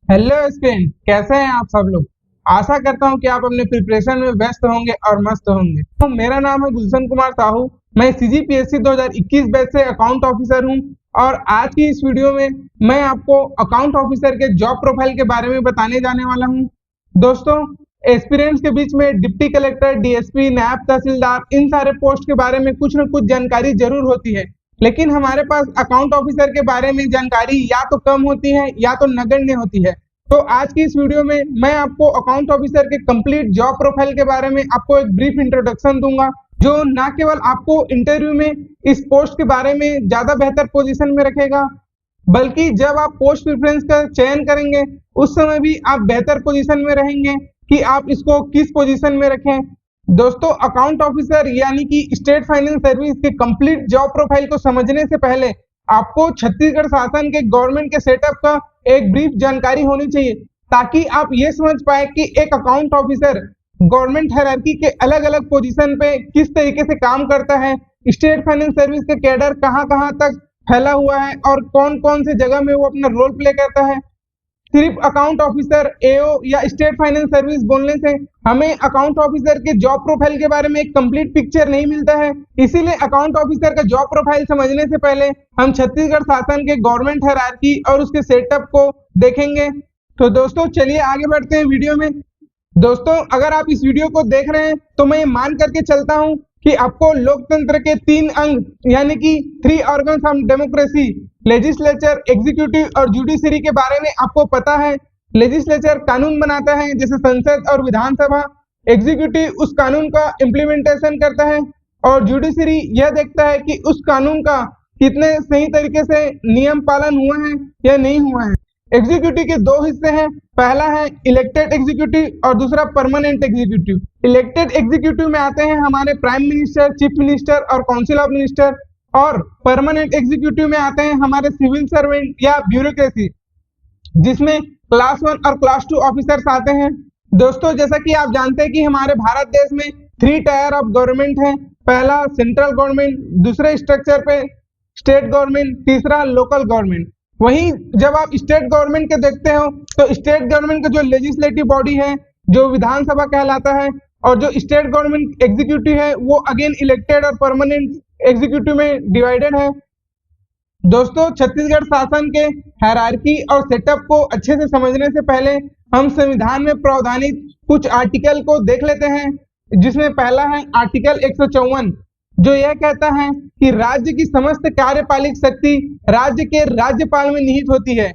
Hello student, कैसे हैं आप सब लोग। आशा करता हूं कि आप अपने प्रिपरेशन में व्यस्त होंगे और मस्त होंगे। तो मेरा नाम है गुलशन कुमार साहू। मैं सीजीपीएससी 2021 बैच से अकाउंट ऑफिसर हूं और आज की इस वीडियो में मैं आपको अकाउंट ऑफिसर के जॉब प्रोफाइल के बारे में बताने जाने वाला हूं। दोस्तों, एस्पिरेंट्स के बीच में डिप्टी कलेक्टर, डीएसपी, नायब तहसीलदार, इन सारे पोस्ट के बारे में कुछ न कुछ जानकारी जरूर होती है, लेकिन हमारे पास अकाउंट ऑफिसर के बारे में जानकारी या तो कम होती है या तो नगण्य होती है। तो आज की इस वीडियो में मैं आपको अकाउंट ऑफिसर के कंप्लीट जॉब प्रोफाइल के बारे में आपको एक ब्रीफ इंट्रोडक्शन दूंगा, जो ना केवल आपको इंटरव्यू में इस पोस्ट के बारे में ज्यादा बेहतर पोजीशन में रखेगा, बल्कि जब आप पोस्ट प्रेफरेंस का चयन करेंगे उस समय भी आप बेहतर पोजीशन में रहेंगे कि आप इसको किस पोजीशन में रखें। दोस्तों, अकाउंट ऑफिसर यानी कि स्टेट फाइनेंस सर्विस के कंप्लीट जॉब प्रोफाइल को समझने से पहले आपको छत्तीसगढ़ शासन के गवर्नमेंट के सेटअप का एक ब्रीफ जानकारी होनी चाहिए, ताकि आप ये समझ पाए कि एक अकाउंट ऑफिसर गवर्नमेंट हायरार्की के अलग अलग पोजीशन पे किस तरीके से काम करता है, स्टेट फाइनेंस सर्विस का कैडर कहाँ कहाँ तक फैला हुआ है और कौन कौन से जगह में वो अपना रोल प्ले करता है। सिर्फ अकाउंट ऑफिसर, एओ या स्टेट फाइनेंस सर्विस बोलने से हमें अकाउंट ऑफिसर के जॉब प्रोफाइल के बारे में एक कंप्लीट पिक्चर नहीं मिलता है। इसीलिए अकाउंट ऑफिसर का जॉब प्रोफाइल समझने से पहले हम छत्तीसगढ़ शासन के गवर्नमेंट हायरार्की और उसके सेटअप को देखेंगे। तो दोस्तों, चलिए आगे बढ़ते हैं वीडियो में। दोस्तों, अगर आप इस वीडियो को देख रहे हैं तो मैं ये मान करके चलता हूं कि आपको लोकतंत्र के 3 अंग यानी कि 3 organs of democracy, legislature, executive और जुडिशरी के बारे में आपको पता है। लेजिस्लेचर कानून बनाता है, जैसे संसद और विधानसभा। एग्जीक्यूटिव उस कानून का इम्प्लीमेंटेशन करता है और जुडिशरी यह देखता है कि उस कानून का कितने सही तरीके से नियम पालन हुआ है या नहीं हुआ है। एग्जीक्यूटिव के 2 हिस्से हैं, पहला है इलेक्टेड एग्जीक्यूटिव और दूसरा परमानेंट एग्जीक्यूटिव। इलेक्टेड एग्जीक्यूटिव में आते हैं हमारे प्राइम मिनिस्टर, चीफ मिनिस्टर और काउंसिल ऑफ मिनिस्टर, और परमानेंट एग्जीक्यूटिव में आते हैं हमारे सिविल सर्वेंट या ब्यूरोक्रेसी, जिसमें क्लास 1 और क्लास 2 ऑफिसर्स आते हैं। दोस्तों, जैसा कि आप जानते हैं कि हमारे भारत देश में 3 टायर ऑफ गवर्नमेंट है। पहला सेंट्रल गवर्नमेंट, दूसरे स्ट्रक्चर पे स्टेट गवर्नमेंट, तीसरा लोकल गवर्नमेंट। वहीं जब आप स्टेट गवर्नमेंट के देखते हो तो स्टेट गवर्नमेंट का जो लेजिस्लेटिव बॉडी है, जो विधानसभा कहलाता है, और जो स्टेट गवर्नमेंट एग्जीक्यूटिव है वो अगेन इलेक्टेड और परमानेंट एग्जीक्यूटिव में डिवाइडेड है। दोस्तों, छत्तीसगढ़ शासन के हायरार्की और सेटअप को अच्छे से समझने से पहले हम संविधान में प्रावधानित कुछ आर्टिकल को देख लेते हैं, जिसमें पहला है आर्टिकल 154, जो यह कहता है कि राज्य की समस्त कार्यपालिक शक्ति राज्य के राज्यपाल में निहित होती है।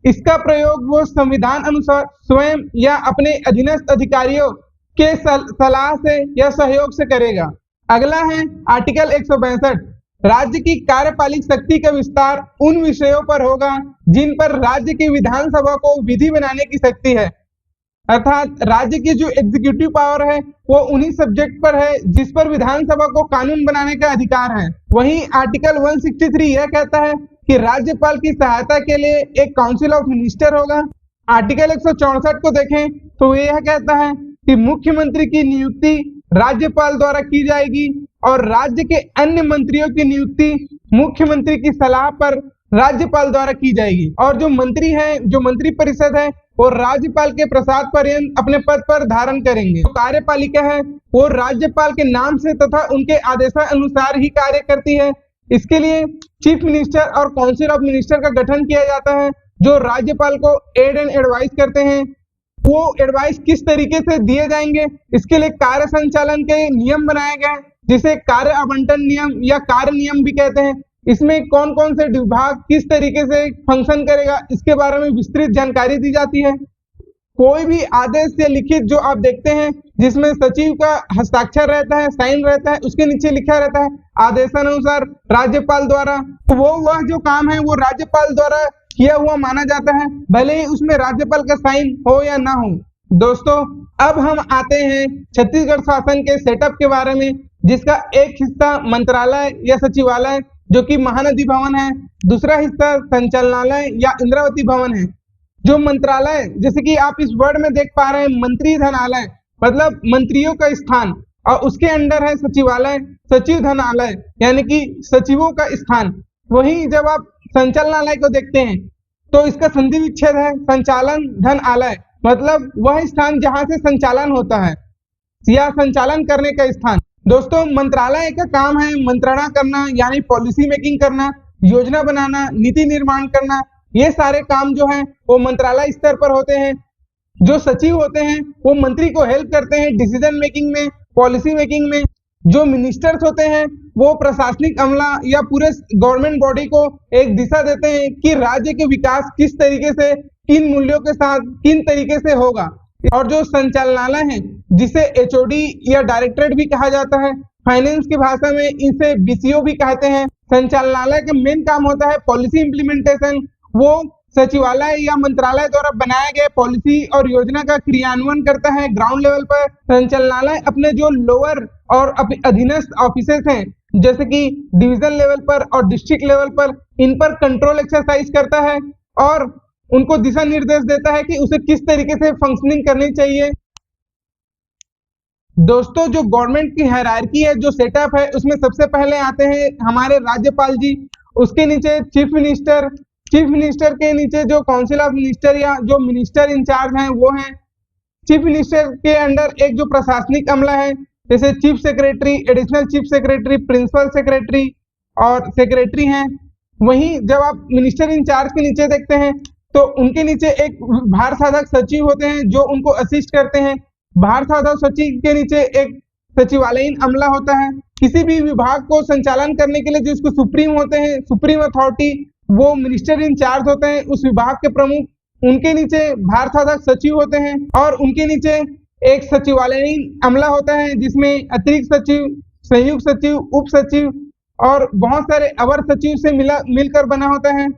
इसका प्रयोग वो संविधान अनुसार स्वयं या अपने अधीनस्थ अधिकारियों के सलाह से या सहयोग से करेगा। अगला है आर्टिकल 162, राज्य की कार्यपालिक शक्ति का विस्तार उन विषयों पर होगा जिन पर राज्य की विधानसभा को विधि बनाने की शक्ति है। अर्थात राज्य की जो एग्जीक्यूटिव पावर है वो उन्हीं सब्जेक्ट पर है जिस पर विधानसभा को कानून बनाने का अधिकार है। वहीं आर्टिकल 163 यह कहता है कि राज्यपाल की सहायता के लिए एक काउंसिल ऑफ मिनिस्टर होगा। आर्टिकल 164 को देखें तो यह कहता है कि मुख्यमंत्री की नियुक्ति राज्यपाल द्वारा की जाएगी और राज्य के अन्य मंत्रियों की नियुक्ति मुख्यमंत्री की सलाह पर राज्यपाल द्वारा की जाएगी, और जो मंत्री है, जो मंत्री परिषद है, वो राज्यपाल के प्रसाद पर्यंत अपने पद पर धारण करेंगे। तो कार्यपालिका है वो राज्यपाल के नाम से तथा उनके आदेशानुसार ही कार्य करती है। इसके लिए चीफ मिनिस्टर और काउंसिल ऑफ मिनिस्टर का गठन किया जाता है, जो राज्यपाल को एड एंड एडवाइस करते हैं। वो एडवाइस किस तरीके से दिए जाएंगे, इसके लिए कार्य संचालन के नियम बनाए गए, जिसे कार्य आवंटन नियम या कार्य नियम भी कहते हैं। इसमें कौन कौन से विभाग किस तरीके से फंक्शन करेगा, इसके बारे में विस्तृत जानकारी दी जाती है। कोई भी आदेश या लिखित जो आप देखते हैं जिसमें सचिव का हस्ताक्षर रहता है, साइन रहता है, उसके नीचे लिखा रहता है आदेशानुसार राज्यपाल द्वारा, तो वह जो काम है वो राज्यपाल द्वारा किया हुआ माना जाता है, भले ही उसमें राज्यपाल का साइन हो या ना हो। दोस्तों, अब हम आते हैं छत्तीसगढ़ शासन के सेटअप के बारे में, जिसका एक हिस्सा मंत्रालय या सचिवालय जो कि महानदी भवन है, दूसरा हिस्सा संचालनालय या इंद्रावती भवन है। जो मंत्रालय, जैसे कि आप इस वर्ड में देख पा रहे हैं, मंत्री धनालय मतलब मंत्रियों का स्थान, और उसके अंडर है सचिवालय, सचिव धनालय यानी कि सचिवों का स्थान। वहीं जब आप संचालनालय को देखते हैं तो इसका संधि विच्छेद है संचालन धन आलय, मतलब वह स्थान जहां से संचालन होता है या संचालन करने का स्थान। दोस्तों, मंत्रालय का काम है मंत्रणा करना, यानी पॉलिसी मेकिंग करना, योजना बनाना, नीति निर्माण करना। ये सारे काम जो है वो मंत्रालय स्तर पर होते हैं। जो सचिव होते हैं वो मंत्री को हेल्प करते हैं डिसीजन मेकिंग में, पॉलिसी मेकिंग में। जो मिनिस्टर्स होते हैं वो प्रशासनिक अमला या पूरे गवर्नमेंट बॉडी को एक दिशा देते हैं कि राज्य के विकास किस तरीके से, किन मूल्यों के साथ, किन तरीके से होगा। और जो संचालनालय है जिसे एचओडी या डायरेक्टरेट भी कहा जाता है, फाइनेंस की भाषा में इसे बीसीओ भी कहते हैं। संचालनालय का मेन काम होता है पॉलिसी इंप्लीमेंटेशन। वो सचिवालय या मंत्रालय द्वारा बनाए गए पॉलिसी और योजना का क्रियान्वयन करता है ग्राउंड लेवल पर। संचालनालय अपने जो लोअर और अधीनस्थ ऑफिसेस हैं, जैसे कि डिवीजन लेवल पर और डिस्ट्रिक्ट लेवल पर, इन पर कंट्रोल एक्सरसाइज करता है और उनको दिशा निर्देश देता है कि उसे किस तरीके से फंक्शनिंग करनी चाहिए। दोस्तों, जो गवर्नमेंट की हायरार्की है, जो सेटअप है, उसमें सबसे पहले आते हैं हमारे राज्यपाल जी, उसके नीचे चीफ मिनिस्टर, चीफ मिनिस्टर के नीचे जो काउंसिल ऑफ मिनिस्टर या जो मिनिस्टर इंचार्ज हैं वो हैं। चीफ मिनिस्टर के अंडर एक जो प्रशासनिक अमला है, जैसे chief secretary, additional chief secretary, principal secretary और सेक्रेटरी हैं। वहीं जब आप मिनिस्टर इंचार्ज के नीचे देखते हैं तो उनके नीचे एक भार साधक सचिव होते हैं जो उनको असिस्ट करते हैं। भार साधक सचिव के नीचे एक सचिवालयीन अमला होता है। किसी भी विभाग को संचालन करने के लिए जो इसको सुप्रीम होते हैं, सुप्रीम अथॉरिटी, वो मिनिस्टर इंचार्ज होते हैं उस विभाग के प्रमुख। उनके नीचे भार साधक सचिव होते हैं और उनके नीचे एक सचिवालयीन अमला होता है जिसमें अतिरिक्त सचिव, संयुक्त सचिव, उप सचिव और बहुत सारे अवर सचिव से मिलकर बना होता है।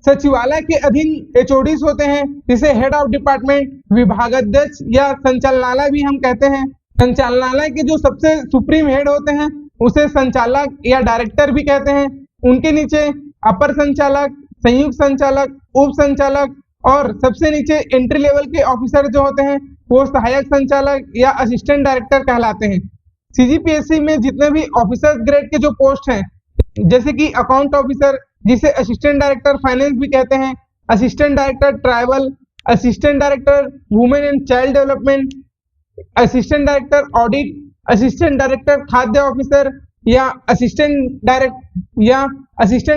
सचिवालय के अधीन एचओडीज होते हैं जिसे हेड ऑफ डिपार्टमेंट, विभागाध्यक्ष या संचालनालय भी हम कहते हैं। संचालनालय के जो सबसे सुप्रीम हेड होते हैं उसे संचालक या डायरेक्टर भी कहते हैं। उनके नीचे अपर संचालक, संयुक्त संचालक, उप संचालक और सबसे नीचे एंट्री लेवल के ऑफिसर जो होते हैं वो सहायक संचालक या असिस्टेंट डायरेक्टर कहलाते हैं। सीजीपीएससी में जितने भी ऑफिसर ग्रेड के जो पोस्ट हैं, जैसे कि अकाउंट ऑफिसर जिसे असिस्टेंट डायरेक्टर फाइनेंस भी कहते हैं, assistant director tribal, assistant director women and child development, assistant director audit, assistant director खाद्य ऑफिसर या असिस्टेंट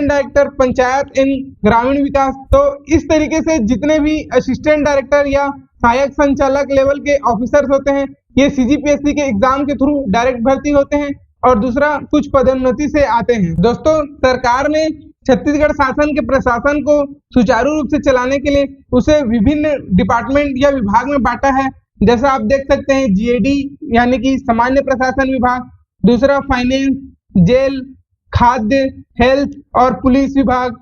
डायरेक्टर पंचायत एंड ग्रामीण विकास। तो इस तरीके से जितने भी असिस्टेंट डायरेक्टर या सहायक संचालक लेवल के ऑफिसर्स होते हैं ये सीजीपीएससी के एग्जाम के थ्रू डायरेक्ट भर्ती होते हैं और दूसरा कुछ पदोन्नति से आते हैं। दोस्तों, सरकार ने छत्तीसगढ़ शासन के प्रशासन को सुचारू रूप से चलाने के लिए उसे विभिन्न डिपार्टमेंट या विभाग में बांटा है। जैसा आप देख सकते हैं जीएडी यानी कि सामान्य प्रशासन विभाग, दूसरा फाइनेंस, जेल, खाद्य, हेल्थ और पुलिस विभाग,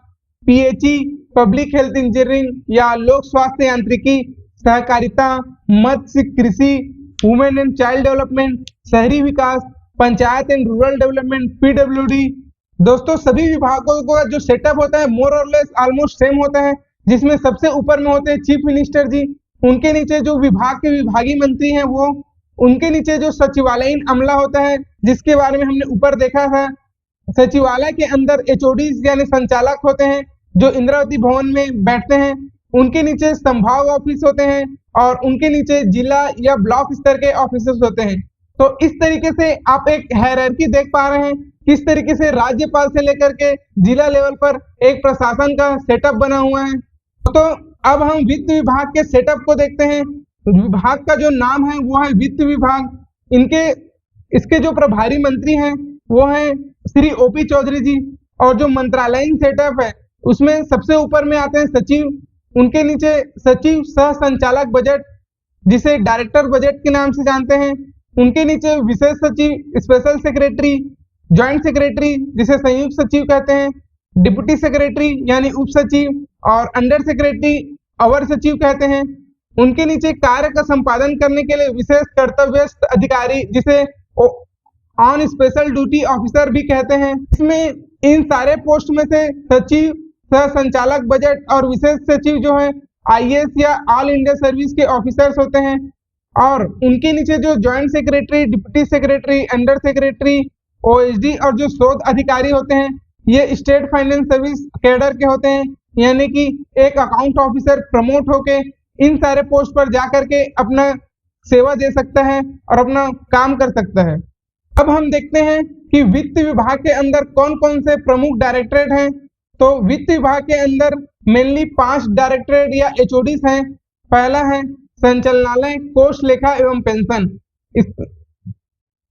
पीएचई पब्लिक हेल्थ इंजीनियरिंग या लोक स्वास्थ्य यांत्रिकी, सहकारिता, मत्स्य कृषि, वुमेन एंड चाइल्ड डेवलपमेंट, शहरी विकास, panchayat and rural development, PWD. दोस्तों, सभी विभागों का जो सेटअप होता है मोर और लेस ऑलमोस्ट सेम होता है, जिसमें सबसे ऊपर में होते हैं चीफ मिनिस्टर जी। उनके नीचे जो विभाग के विभागीय मंत्री हैं वो, उनके नीचे जो सचिवालयीन अमला होता है जिसके बारे में हमने ऊपर देखा था। सचिवालय के अंदर एचओडीज यानी संचालक होते हैं जो इंद्रावती भवन में बैठते हैं। उनके नीचे संभाग ऑफिस होते हैं और उनके नीचे जिला या ब्लॉक स्तर के ऑफिसर्स होते हैं। तो इस तरीके से आप एक हायरार्की देख पा रहे हैं किस तरीके से राज्यपाल से लेकर के जिला लेवल पर एक प्रशासन का सेटअप बना हुआ है। तो अब हम वित्त विभाग के सेटअप को देखते हैं। विभाग का जो नाम है वो है वित्त विभाग। इसके जो प्रभारी मंत्री हैं वो हैं श्री ओपी चौधरी जी। और जो मंत्रालयीन सेटअप है उसमें सबसे ऊपर में आते हैं सचिव, उनके नीचे सचिव सह संचालक बजट जिसे डायरेक्टर बजट के नाम से जानते हैं, उनके नीचे विशेष सचिव, स्पेशल सेक्रेटरी, ज्वाइंट सेक्रेटरी जिसे संयुक्त सचिव कहते हैं, डिप्टी सेक्रेटरी यानी उप सचिव और अंडर सेक्रेटरी अवर सचिव कहते हैं। उनके नीचे कार्य का संपादन करने के लिए विशेष कर्तव्यस्थ अधिकारी जिसे ऑन स्पेशल ड्यूटी ऑफिसर भी कहते हैं। इसमें इन सारे पोस्ट में से सचिव, सह संचालक बजट और विशेष सचिव जो है आईएएस या ऑल इंडिया सर्विस के ऑफिसर्स होते हैं। और उनके नीचे जो joint secretary, deputy secretary, under secretary, OSD और जो शोध अधिकारी होते हैं ये स्टेट फाइनेंस सर्विस कैडर के होते हैं। यानी कि एक अकाउंट ऑफिसर प्रमोट होके इन सारे पोस्ट पर जा करके अपना सेवा दे सकता है और अपना काम कर सकता है। अब हम देखते हैं कि वित्त विभाग के अंदर कौन कौन से प्रमुख डायरेक्टरेट हैं। तो वित्त विभाग के अंदर मेनली 5 डायरेक्टरेट या एचओडीज हैं। पहला है संचालनालय, कोष, लेखा एवं पेंशन। इस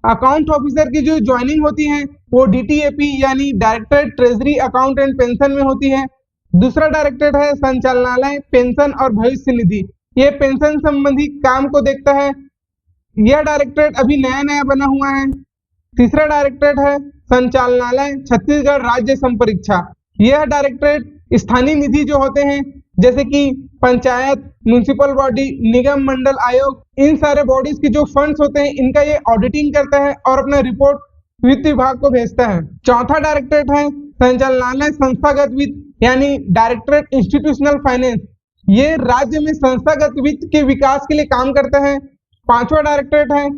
अकाउंट ऑफिसर की जो ज्वाइनिंग होती है वो डीटीएपी यानी directorate treasury account and pension में होती है। दूसरा डायरेक्टरेट है संचालनालय पेंशन और भविष्य निधि, ये पेंशन संबंधी काम को देखता है। यह डायरेक्टरेट अभी नया नया बना हुआ है। तीसरा डायरेक्टरेट है संचालनालय छत्तीसगढ़ राज्य संपरीक्षा। यह डायरेक्टरेट स्थानीय निधि जो होते हैं जैसे कि पंचायत, म्युनिसिपल बॉडी, निगम, मंडल, आयोग, इन सारे बॉडीज की जो फंड्स होते हैं इनका ये ऑडिटिंग करता है और अपना रिपोर्ट वित्त विभाग को भेजता है। चौथा डायरेक्टरेट है संचालनालय संस्थागत वित्त यानी डायरेक्टरेट इंस्टीट्यूशनल फाइनेंस। ये राज्य में संस्थागत वित्त के विकास के लिए काम करता है। पांचवा डायरेक्टरेट है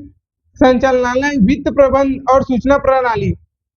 संचालनालय वित्त प्रबंध और सूचना प्रणाली,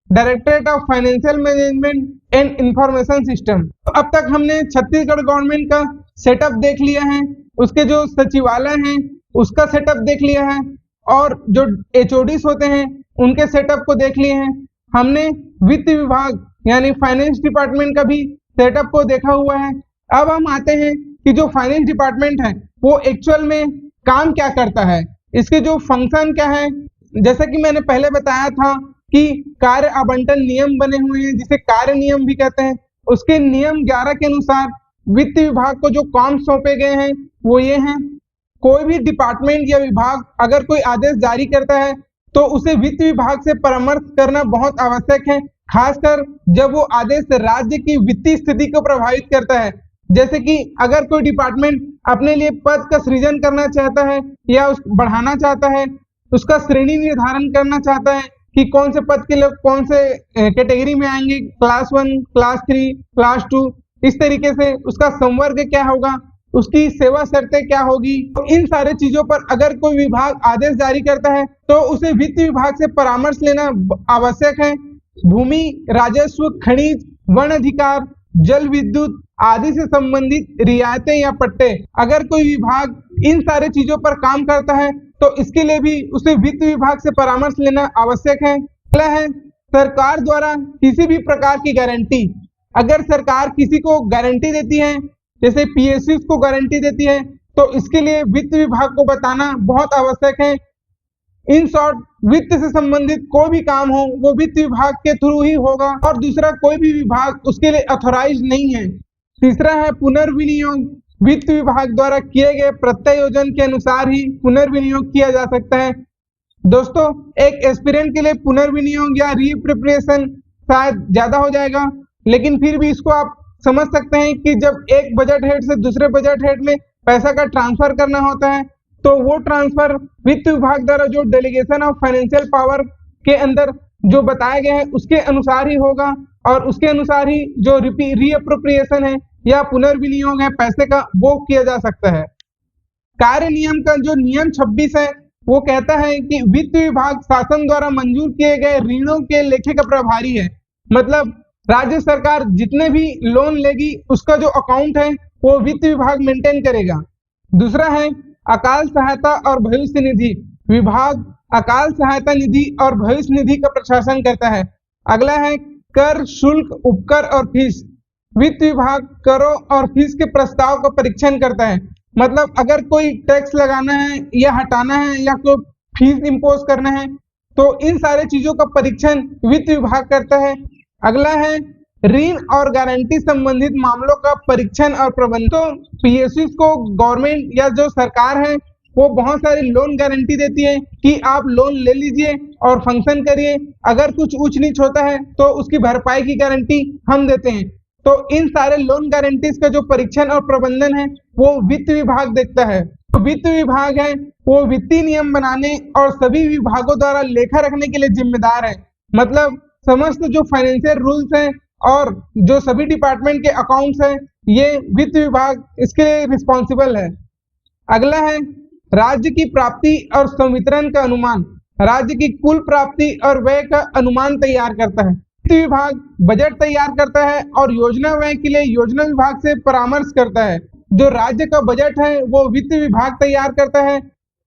directorate of financial management and information system. अब तक हमने छत्तीसगढ़ गवर्नमेंट का सेटअप देख लिया है, उसके जो सचिवालय हैं उसका सेटअप देख लिया है और जो एचओडीज होते हैं उनके सेटअप को देख लिए हैं। हमने वित्त विभाग यानी फाइनेंस डिपार्टमेंट का भी सेटअप को देखा हुआ है। अब हम आते हैं कि जो फाइनेंस डिपार्टमेंट है वो एक्चुअल में काम क्या करता है, इसके जो फंक्शन क्या है। जैसा कि मैंने पहले बताया था कि कार्य आवंटन नियम बने हुए हैं जिसे कार्य नियम भी कहते हैं। उसके नियम 11 के अनुसार वित्त विभाग को जो काम सौंपे गए हैं वो ये हैं। कोई भी डिपार्टमेंट या विभाग अगर कोई आदेश जारी करता है तो उसे वित्त विभाग से परामर्श करना बहुत आवश्यक है, खासकर जब वो आदेश राज्य की वित्तीय स्थिति को प्रभावित करता है। जैसे कि अगर कोई डिपार्टमेंट अपने लिए पद का सृजन करना चाहता है या बढ़ाना चाहता है, उसका श्रेणी निर्धारण करना चाहता है कि कौन से पद के लोग कौन से कैटेगरी में आएंगे, क्लास 1, क्लास 3, क्लास 2, इस तरीके से उसका संवर्ग क्या होगा, उसकी सेवा शर्तें क्या होगी। तो इन सारे चीजों पर अगर कोई विभाग आदेश जारी करता है तो उसे वित्त विभाग से परामर्श लेना आवश्यक है। भूमि, राजस्व, खनिज, वन अधिकार, जल विद्युत आदि से संबंधित रियायतें या पट्टे, अगर कोई विभाग इन सारे चीजों पर काम करता है तो इसके लिए भी उसे वित्त विभाग से परामर्श लेना आवश्यक है। अगला है सरकार द्वारा किसी भी प्रकार की गारंटी। अगर सरकार किसी को गारंटी देती है, जैसे पीएसयू को गारंटी देती है, तो इसके लिए वित्त विभाग को बताना बहुत आवश्यक है। इन शॉर्ट, वित्त से संबंधित कोई भी काम हो वो वित्त विभाग के थ्रू ही होगा और दूसरा कोई भी विभाग उसके लिए ऑथोराइज नहीं है। तीसरा है पुनर्विनियोग। वित्त विभाग द्वारा किए गए प्रत्यायोजन के अनुसार ही पुनर्विनियोग किया जा सकता है। दोस्तों, एक एस्पिरेंट के लिए पुनर्विनियोग या रीअप्रोप्रिएशन शायद ज्यादा हो जाएगा, लेकिन फिर भी इसको आप समझ सकते हैं कि जब एक बजट हेड से दूसरे बजट हेड में पैसा का ट्रांसफर करना होता है तो वो ट्रांसफर वित्त विभाग द्वारा जो डेलीगेशन ऑफ फाइनेंशियल पावर के अंदर जो बताया गया है उसके अनुसार ही होगा और उसके अनुसार ही जो रीअप्रोप्रिएशन है या पुनर्विनियोग है पैसे का, वो किया जा सकता है। कार्य नियम का जो नियम 26 है वो कहता है कि वित्त विभाग शासन द्वारा मंजूर किए गए ऋणों के लेखे का प्रभारी है। मतलब राज्य सरकार जितने भी लोन लेगी उसका जो अकाउंट है वो वित्त विभाग मेंटेन करेगा। दूसरा है अकाल सहायता और भविष्य निधि। विभाग अकाल सहायता निधि और भविष्य निधि का प्रशासन करता है। अगला है कर, शुल्क, उपकर और फीस। वित्त विभाग करों और फीस के प्रस्ताव का परीक्षण करता है। मतलब अगर कोई टैक्स लगाना है या हटाना है या कोई फीस इम्पोज करना है तो इन सारे चीजों का परीक्षण वित्त विभाग करता है। अगला है ऋण और गारंटी संबंधित मामलों का परीक्षण और प्रबंधन। तो पीएसयू को गवर्नमेंट या जो सरकार है वो बहुत सारी लोन गारंटी देती है कि आप लोन ले लीजिए और फंक्शन करिए। अगर कुछ ऊंच नीच होता है तो उसकी भरपाई की गारंटी हम देते हैं। तो इन सारे लोन गारंटीज का जो परीक्षण और प्रबंधन है वो वित्त विभाग देखता है। तो वित्त विभाग है वो वित्तीय नियम बनाने और सभी विभागों द्वारा लेखा रखने के लिए जिम्मेदार है। मतलब समस्त जो फाइनेंशियल रूल्स हैं और जो सभी डिपार्टमेंट के अकाउंट्स हैं ये वित्त विभाग इसके लिए रिस्पॉन्सिबल है। अगला है राज्य की प्राप्ति और संवितरण का अनुमान। राज्य की कुल प्राप्ति और व्यय का अनुमान तैयार करता है। विभाग बजट तैयार करता है और योजना व्यय के लिए योजना विभाग से परामर्श करता है। जो राज्य का बजट है वो वित्त विभाग तैयार करता है।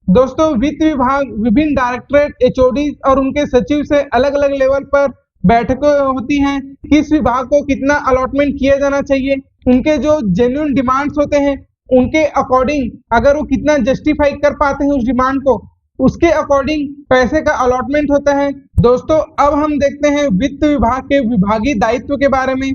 दोस्तों, वित्त विभाग विभिन्न डायरेक्टरेट, एचओडी और उनके सचिव से अलग अलग लेवल पर बैठकें होती हैं। किस विभाग को कितना अलॉटमेंट किया जाना चाहिए, उनके जो जेन्युइन डिमांड्स होते हैं उनके अकॉर्डिंग अगर वो कितना जस्टिफाई कर पाते हैं उस डिमांड को, उसके अकॉर्डिंग पैसे का अलॉटमेंट होता है। दोस्तों, अब हम देखते हैं वित्त विभाग के विभागीय दायित्व के बारे में।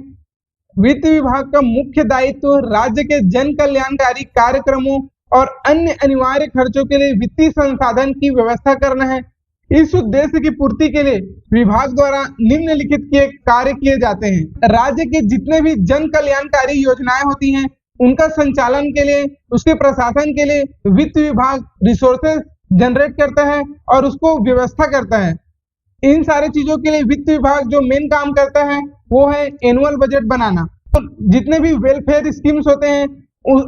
वित्त विभाग का मुख्य दायित्व राज्य के जन कल्याणकारी कार्यक्रमों और अन्य अनिवार्य खर्चों के लिए वित्तीय संसाधन की व्यवस्था करना है। इस उद्देश्य की पूर्ति के लिए विभाग द्वारा निम्नलिखित के कार्य किए जाते हैं। राज्य के जितने भी जन कल्याणकारी योजनाएं होती हैं उनका संचालन के लिए, उसके प्रशासन के लिए वित्त विभाग रिसोर्सेज जनरेट करता है और उसको व्यवस्था करता है। इन सारे चीजों के लिए वित्त विभाग जो मेन काम करता है वो है एनुअल बजट बनाना। तो जितने भी वेलफेयर स्कीम्स होते हैं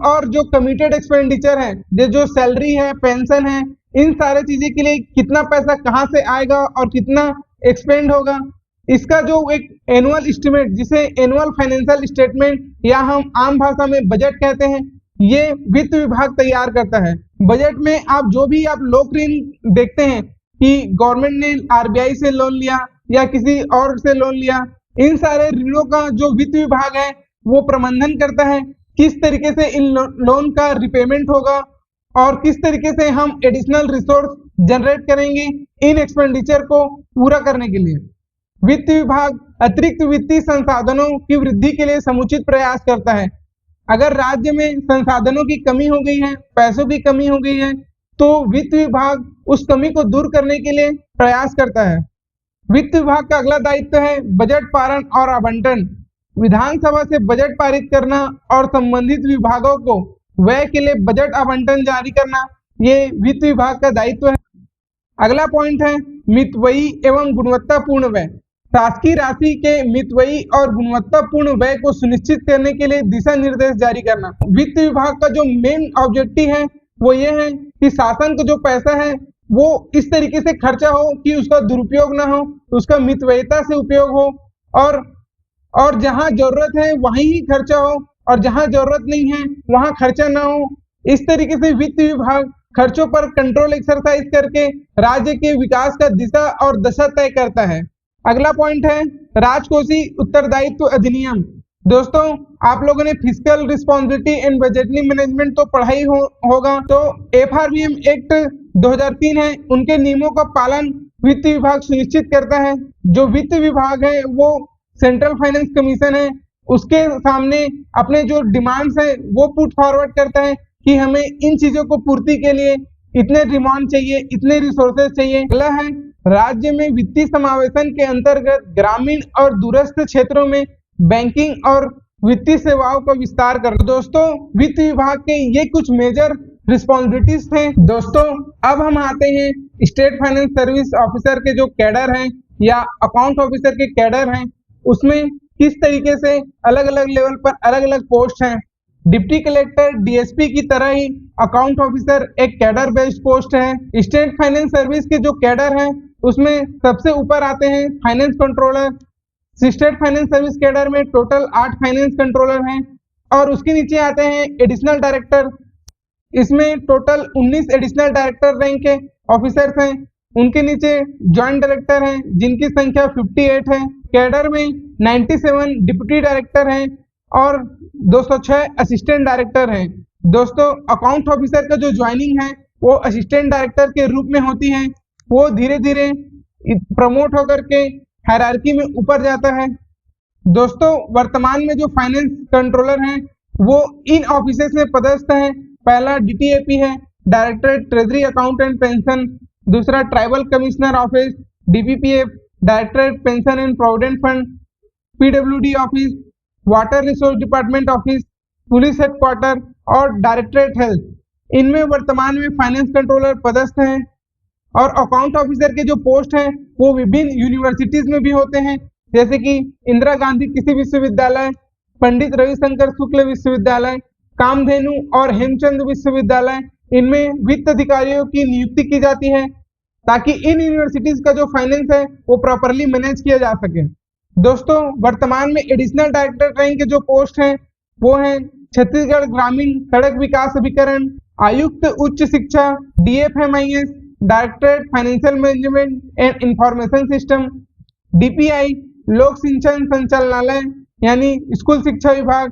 और जो कमिटेड एक्सपेंडिचर है, जो सैलरी है, पेंशन है, इन सारे चीजें के लिए कितना पैसा कहाँ से आएगा और कितना एक्सपेंड होगा, इसका जो एक एनुअल एस्टिमेट, जिसे एनुअल फाइनेंशियल स्टेटमेंट या हम आम भाषा में बजट कहते हैं, ये वित्त विभाग तैयार करता है। बजट में आप जो भी आप लोक ऋण देखते हैं कि गवर्नमेंट ने आरबीआई से लोन लिया या किसी और से लोन लिया, इन सारे ऋणों का जो वित्त विभाग है वो प्रबंधन करता है। किस तरीके से इन लोन का रिपेमेंट होगा और किस तरीके से हम एडिशनल रिसोर्स जनरेट करेंगे इन एक्सपेंडिचर को पूरा करने के लिए। वित्त विभाग अतिरिक्त वित्तीय संसाधनों की वृद्धि के लिए समुचित प्रयास करता है। अगर राज्य में संसाधनों की कमी हो गई है, पैसों की कमी हो गई है, तो वित्त विभाग उस कमी को दूर करने के लिए प्रयास करता है। वित्त विभाग का अगला दायित्व है बजट पारण और आवंटन। विधानसभा से बजट पारित करना और संबंधित विभागों को व्यय के लिए बजट आवंटन जारी करना, ये वित्त विभाग का दायित्व है। अगला पॉइंट है मितव्ययी एवं गुणवत्तापूर्ण व्यय। शासकीय राशि के मितव्ययी और गुणवत्तापूर्ण व्यय को सुनिश्चित करने के लिए दिशा निर्देश जारी करना। वित्त विभाग का जो मेन ऑब्जेक्टिव है वो ये है कि शासन का जो पैसा है वो इस तरीके से खर्चा हो कि उसका दुरुपयोग ना हो, उसका मितव्ययिता से उपयोग हो और जहां जरूरत है वहीं ही खर्चा हो और जहां जरूरत नहीं है वहां खर्चा ना हो। इस तरीके से वित्त विभाग खर्चों पर कंट्रोल एक्सरसाइज करके राज्य के विकास का दिशा और दशा तय करता है। अगला पॉइंट है राजकोषीय उत्तरदायित्व अधिनियम। दोस्तों, आप लोगों ने physical responsibility and budgetary management तो पढ़ा ही होगा। तो एफआरबीएम एक्ट 2003 है, उनके नियमों का पालन वित्त विभाग सुनिश्चित करता है। जो वित्त विभाग है वो सेंट्रल फाइनेंस कमीशन है, उसके सामने अपने जो डिमांड्स है वो पुट फॉरवर्ड करता है कि हमें इन चीजों को पूर्ति के लिए इतने डिमांड चाहिए, इतने रिसोर्सेज चाहिए। अगला है राज्य में वित्तीय समावेशन के अंतर्गत ग्रामीण और दूरस्थ क्षेत्रों में बैंकिंग और वित्तीय सेवाओं का विस्तार करना। दोस्तों, वित्त विभाग के ये कुछ मेजर रिस्पॉन्सिबिलिटीज थे। दोस्तों, अब हम आते हैं स्टेट फाइनेंस सर्विस ऑफिसर के जो कैडर हैं या अकाउंट ऑफिसर के कैडर हैं, उसमें किस तरीके से अलग अलग लेवल पर अलग अलग पोस्ट हैं। डिप्टी कलेक्टर, डीएसपी की तरह ही अकाउंट ऑफिसर एक कैडर बेस्ड पोस्ट है। स्टेट फाइनेंस सर्विस के जो कैडर हैं उसमें सबसे ऊपर आते हैं finance controller. State finance service cadre में टोटल 8 फाइनेंस कंट्रोलर हैं और उसके नीचे आते हैं एडिशनल डायरेक्टर। इसमें टोटल 19 एडिशनल डायरेक्टर रैंक के ऑफिसर्स हैं। उनके नीचे जॉइंट डायरेक्टर हैं जिनकी संख्या 58 है। कैडर में 97 डिप्टी डायरेक्टर हैं और 206 असिस्टेंट डायरेक्टर हैं। दोस्तों, अकाउंट ऑफिसर का जो ज्वाइनिंग है वो असिस्टेंट डायरेक्टर के रूप में होती है। वो धीरे धीरे प्रमोट होकर के हायरार्की में ऊपर जाता है। दोस्तों, वर्तमान में जो फाइनेंस कंट्रोलर हैं वो इन ऑफिसेस में पदस्थ हैं। पहला डीटीएपी है, directorate treasury account and pension. दूसरा tribal commissioner office, DPPF, directorate pension and provident fund, PWD office, water resource department office, police headquarter और डायरेक्टरेट हेल्थ। इनमें वर्तमान में फाइनेंस कंट्रोलर पदस्थ हैं। और अकाउंट ऑफिसर के जो पोस्ट हैं वो विभिन्न यूनिवर्सिटीज में भी होते हैं, जैसे कि इंदिरा गांधी कृषि विश्वविद्यालय, पंडित रविशंकर शुक्ल विश्वविद्यालय, कामधेनु और हेमचंद विश्वविद्यालय। इनमें वित्त अधिकारियों की नियुक्ति की जाती है ताकि इन यूनिवर्सिटीज का जो फाइनेंस है वो प्रॉपरली मैनेज किया जा सके। दोस्तों वर्तमान में एडिशनल डायरेक्टर रैंक के जो पोस्ट हैं वो हैं छत्तीसगढ़ ग्रामीण सड़क विकास अभिकरण, आयुक्त उच्च शिक्षा, DFMIS, directorate financial management and information system, DPI लोक सिंचन संचालनालय यानी स्कूल शिक्षा विभाग,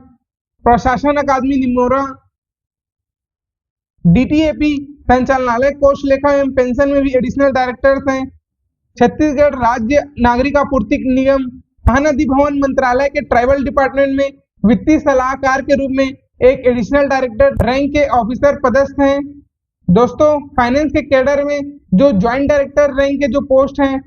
प्रशासन अकादमी निमोरा, DTAP संचालनालय कोष लेखा एवं पेंशन में भी एडिशनल डायरेक्टर्स हैं। छत्तीसगढ़ राज्य नागरिक आपूर्ति निगम महानदी भवन मंत्रालय के ट्राइबल डिपार्टमेंट में वित्तीय सलाहकार के रूप में एक एडिशनल डायरेक्टर रैंक के ऑफिसर पदस्थ हैं। दोस्तों फाइनेंस के कैडर में जो ज्वाइंट डायरेक्टर रैंक के जो पोस्ट हैं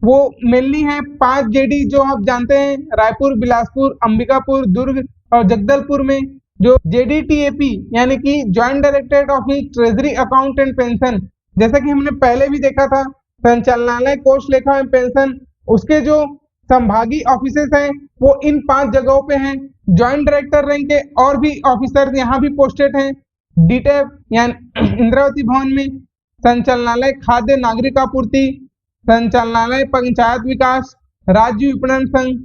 वो मेनली हैं 5 JD जो आप जानते हैं रायपुर, बिलासपुर, अंबिकापुर, दुर्ग और जगदलपुर में जो JDTAP यानी कि joint directorate office treasury account and pension, जैसा कि हमने पहले भी देखा था संचालनालय कोष लेखा एवं पेंशन, उसके जो संभागीय ऑफिसेस हैं वो इन 5 जगहों पे हैं। ज्वाइंट डायरेक्टर रैंक के और भी ऑफिसर यहाँ भी पोस्टेड हैं। DTAP यानी इंद्रावती भवन में, संचालनालय खाद्य नागरिक आपूर्ति, संचालनालय पंचायत विकास, राज्य विपणन संघ।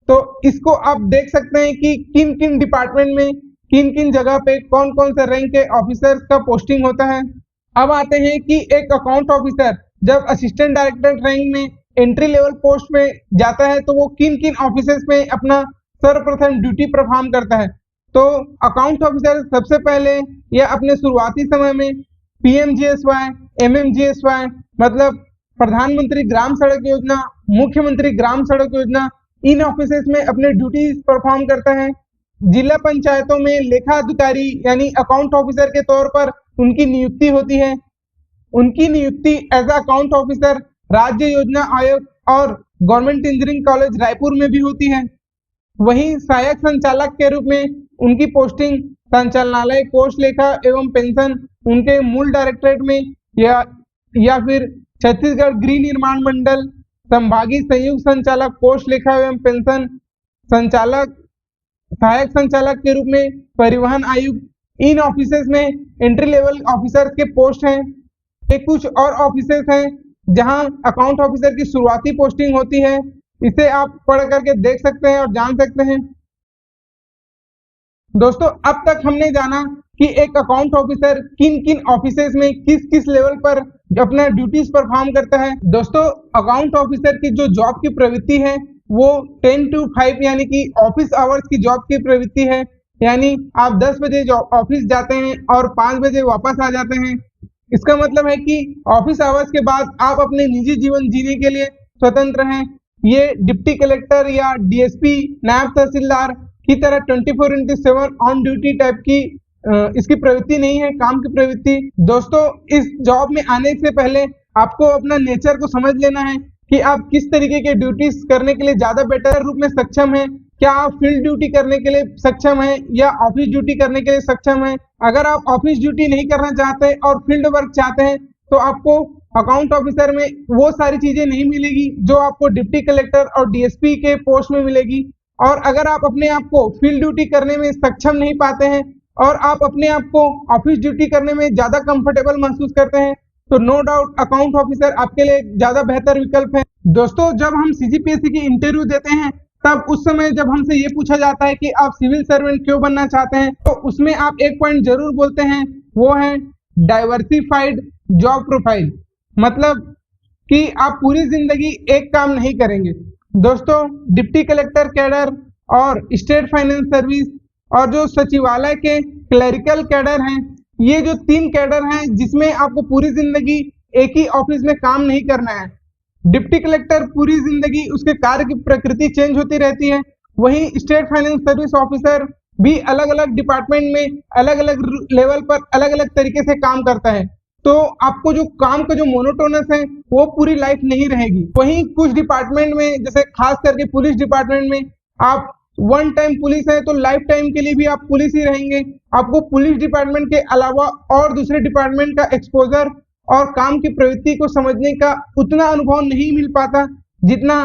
तो इसको आप देख सकते हैं कि किन किन डिपार्टमेंट में किन किन जगह पे कौन कौन से रैंक के ऑफिसर्स का पोस्टिंग होता है। अब आते हैं कि एक अकाउंट ऑफिसर जब असिस्टेंट डायरेक्टर रैंक में एंट्री लेवल पोस्ट पे जाता है तो वो किन किन ऑफिसेस में अपना सर्वप्रथम ड्यूटी परफॉर्म करता है। तो अकाउंट ऑफिसर सबसे पहले या अपने शुरुआती समय में PMGSY, MMGSY मतलब प्रधानमंत्री ग्राम सड़क योजना, मुख्यमंत्री ग्राम सड़क योजना, इन ऑफिसेस में अपने ड्यूटीज परफॉर्म करता है। जिला पंचायतों में लेखा अधिकारी यानी अकाउंट ऑफिसर के तौर पर उनकी नियुक्ति होती है। उनकी नियुक्ति एज अकाउंट ऑफिसर राज्य योजना आयोग और गवर्नमेंट इंजीनियरिंग कॉलेज रायपुर में भी होती है। वहीं सहायक संचालक के रूप में उनकी पोस्टिंग संचालनालय कोष लेखा एवं पेंशन उनके मूल डायरेक्टरेट में या फिर छत्तीसगढ़ गृह निर्माण मंडल, संभागीय संयुक्त संचालक कोष लेखा एवं पेंशन, संचालक सहायक संचालक के रूप में परिवहन आयुक्त, इन ऑफिसेस में एंट्री लेवल ऑफिसर्स के पोस्ट हैं। एक कुछ और ऑफिसेस हैं जहां अकाउंट ऑफिसर की शुरुआती पोस्टिंग होती है। इसे आप पढ़ करके देख सकते हैं और जान सकते हैं। दोस्तों अब तक हमने जाना कि एक अकाउंट ऑफिसर किन किन ऑफिसेस में किस किस लेवल पर अपना ड्यूटीज परफॉर्म करता है। दोस्तों अकाउंट ऑफिसर की जो जॉब की प्रवृत्ति है वो 10 to 5 यानी कि ऑफिस आवर्स की जॉब की प्रवृत्ति है। यानी आप 10 बजे ऑफिस जाते हैं और 5 बजे वापस आ जाते हैं। इसका मतलब है कि ऑफिस आवर्स के बाद आप अपने निजी जीवन जीने के लिए स्वतंत्र हैं। ये डिप्टी कलेक्टर या DSP, नायब तहसीलदार की तरह 24/7 ऑन ड्यूटी टाइप की इसकी प्रवृत्ति नहीं है, काम की प्रवृत्ति। दोस्तों इस जॉब में आने से पहले आपको अपना नेचर को समझ लेना है कि आप किस तरीके के ड्यूटीज करने के लिए ज्यादा बेटर रूप में सक्षम हैं। क्या आप फील्ड ड्यूटी करने के लिए सक्षम हैं या ऑफिस ड्यूटी करने के लिए सक्षम हैं। अगर आप ऑफिस ड्यूटी नहीं करना चाहते और फील्ड वर्क चाहते हैं तो आपको अकाउंट ऑफिसर में वो सारी चीजें नहीं मिलेगी जो आपको डिप्टी कलेक्टर और DSP के पोस्ट में मिलेगी। और अगर आप अपने आप को फील्ड ड्यूटी करने में सक्षम नहीं पाते हैं और आप अपने आप को ऑफिस ड्यूटी करने में ज्यादा कंफर्टेबल महसूस करते हैं तो नो डाउट अकाउंट ऑफिसर आपके लिए ज्यादा बेहतर विकल्प है। दोस्तों जब हम CGPSC की इंटरव्यू देते हैं तब उस समय जब हमसे ये पूछा जाता है कि आप सिविल सर्वेंट क्यों बनना चाहते हैं तो उसमें आप एक पॉइंट जरूर बोलते हैं, वो है डाइवर्सिफाइड जॉब प्रोफाइल, मतलब कि आप पूरी जिंदगी एक काम नहीं करेंगे। दोस्तों डिप्टी कलेक्टर कैडर और स्टेट फाइनेंस सर्विस और जो सचिवालय के क्लरिकल कैडर हैं, ये जो 3 कैडर हैं जिसमें आपको पूरी जिंदगी एक ही ऑफिस में काम नहीं करना है। डिप्टी कलेक्टर पूरी जिंदगी उसके कार्य की प्रकृति चेंज होती रहती है। वहीं स्टेट फाइनेंस सर्विस ऑफिसर भी अलग अलग डिपार्टमेंट में अलग अलग लेवल पर अलग अलग तरीके से काम करता है, तो आपको जो काम का जो मोनोटोनस है वो पूरी लाइफ नहीं रहेगी। वहीं कुछ डिपार्टमेंट में जैसे खास करके पुलिस डिपार्टमेंट में आप वन टाइम पुलिस है तो लाइफ टाइम के लिए भी आप पुलिस ही रहेंगे। आपको पुलिस डिपार्टमेंट के अलावा और दूसरे डिपार्टमेंट का एक्सपोजर और काम की प्रवृत्ति को समझने का उतना अनुभव नहीं मिल पाता जितना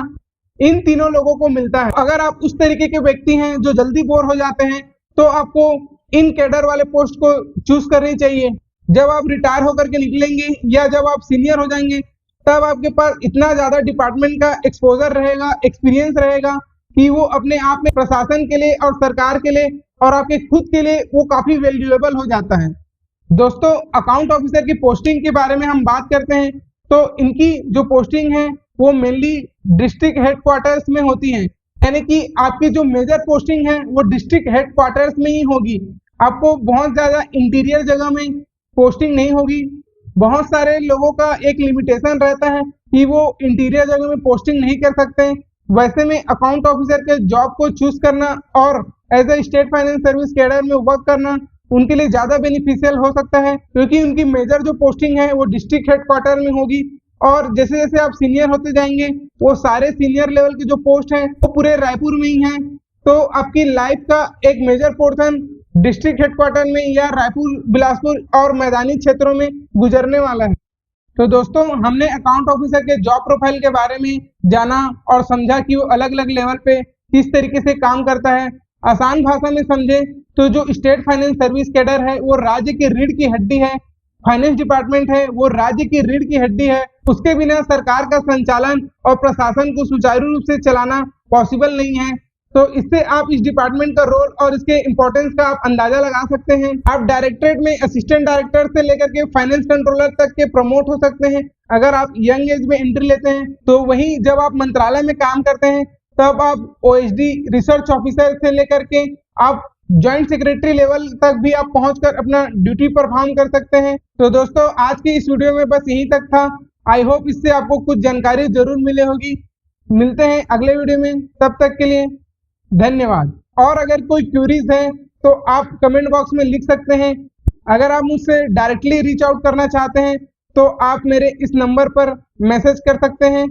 इन तीनों लोगों को मिलता है। अगर आप उस तरीके के व्यक्ति हैं जो जल्दी बोर हो जाते हैं तो आपको इन कैडर वाले पोस्ट को चूज करनी चाहिए। जब आप रिटायर होकर के निकलेंगे या जब आप सीनियर हो जाएंगे तब आपके पास इतना ज्यादा डिपार्टमेंट का एक्सपोजर रहेगा, एक्सपीरियंस रहेगा कि वो अपने आप में प्रशासन के लिए और सरकार के लिए और आपके खुद के लिए वो काफी वैल्यूएबल हो जाता है। दोस्तों, अकाउंट ऑफिसर की पोस्टिंग के बारे में हम बात करते हैं तो इनकी जो पोस्टिंग है वो मेनली डिस्ट्रिक्ट हेडक्वार्टर्स में होती है, यानी कि आपकी जो मेजर पोस्टिंग है वो डिस्ट्रिक्ट हेडक्वार्टर्स में ही होगी। आपको बहुत ज्यादा इंटीरियर जगह में पोस्टिंग नहीं होगी। बहुत सारे लोगों का एक लिमिटेशन रहता है कि वो इंटीरियर जगह में पोस्टिंग नहीं कर सकते। वैसे में अकाउंट ऑफिसर के जॉब को चूज करना और as a state finance service cadre में वर्क करना उनके लिए ज्यादा बेनिफिशियल हो सकता है, क्योंकि उनकी मेजर जो पोस्टिंग है वो डिस्ट्रिक्ट हेडक्वार्टर में होगी। और जैसे जैसे आप सीनियर होते जाएंगे वो सारे सीनियर लेवल के जो पोस्ट हैं वो पूरे रायपुर में ही हैं। तो आपकी लाइफ का एक मेजर पोर्शन डिस्ट्रिक्ट हेडक्वार्टर में या रायपुर, बिलासपुर और मैदानी क्षेत्रों में गुजरने वाला है। तो दोस्तों, हमने अकाउंट ऑफिसर के जॉब प्रोफाइल के बारे में जाना और समझा कि वो अलग अलग लेवल पे किस तरीके से काम करता है। आसान भाषा में समझे तो जो स्टेट फाइनेंस सर्विस कैडर है वो राज्य की रीढ़ की हड्डी है। फाइनेंस डिपार्टमेंट है वो राज्य की रीढ़ की हड्डी है। उसके बिना सरकार का संचालन और प्रशासन को सुचारू रूप से चलाना पॉसिबल नहीं है। तो इससे आप इस डिपार्टमेंट का रोल और इसके इंपॉर्टेंस का आप अंदाजा लगा सकते हैं। आप डायरेक्टरेट में असिस्टेंट डायरेक्टर से लेकर के फाइनेंस कंट्रोलर तक के प्रमोट हो सकते हैं अगर आप यंग एज में एंट्री लेते हैं। तो वहीं जब आप मंत्रालय में काम करते हैं तब आप ओएसडी रिसर्च ऑफिसर से लेकर के आप ज्वाइंट सेक्रेटरी लेवल तक भी आप पहुंचकर अपना ड्यूटी परफॉर्म कर सकते हैं। तो दोस्तों, आज की इस वीडियो में बस यही तक था। आई होप इससे आपको कुछ जानकारी जरूर मिले होगी। मिलते हैं अगले वीडियो में, तब तक के लिए धन्यवाद। और अगर कोई क्यूरीज है तो आप कमेंट बॉक्स में लिख सकते हैं। अगर आप मुझसे डायरेक्टली रीच आउट करना चाहते हैं तो आप मेरे इस नंबर पर मैसेज कर सकते हैं।